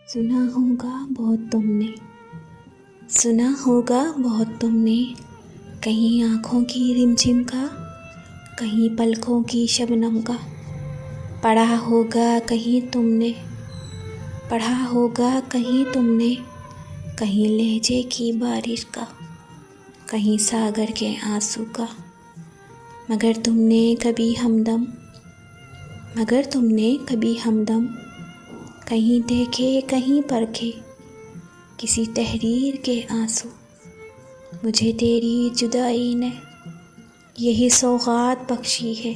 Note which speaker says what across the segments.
Speaker 1: सुना होगा बहुत तुमने, सुना होगा बहुत तुमने, कहीं आँखों की रिमझिम का, कहीं पलकों की शबनम का। पढ़ा होगा कहीं तुमने, पढ़ा होगा कहीं तुमने, कहीं लहजे की बारिश का, कहीं सागर के आंसू का। मगर तुमने कभी हमदम, मगर तुमने कभी हमदम, कहीं देखे कहीं परखे, किसी तहरीर के आंसू। मुझे तेरी जुदाई ने यही सौगात बख्शी है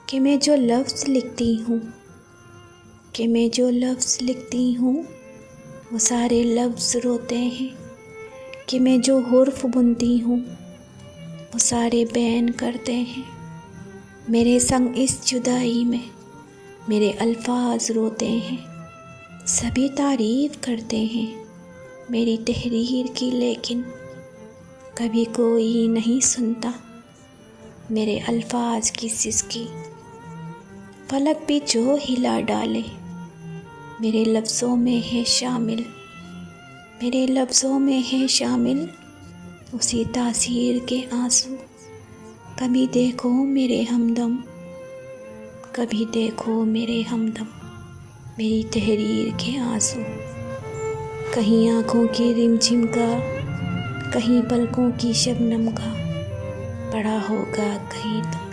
Speaker 1: कि मैं जो लफ्ज़ लिखती हूँ, कि मैं जो लफ्ज़ लिखती हूँ वो सारे लफ्ज़ रोते हैं, कि मैं जो हुर्फ़ बुनती हूँ वो सारे बैन करते हैं। मेरे संग इस जुदाई में मेरे अल्फाज रोते हैं, सभी तारीफ़ करते हैं मेरी तहरीर की, लेकिन कभी कोई नहीं सुनता मेरे अल्फाज की सिसकी। फलक भी जो हिला डाले मेरे लफ्ज़ों में है शामिल, मेरे लफ्ज़ों में है शामिल उसी तासीर के आंसू। कभी देखो मेरे हमदम, कभी देखो मेरे हमदम, मेरी तहरीर के आंसू। कहीं आँखों की रिमझिम का, कहीं पलकों की शबनम का, पड़ा होगा कहीं तुम।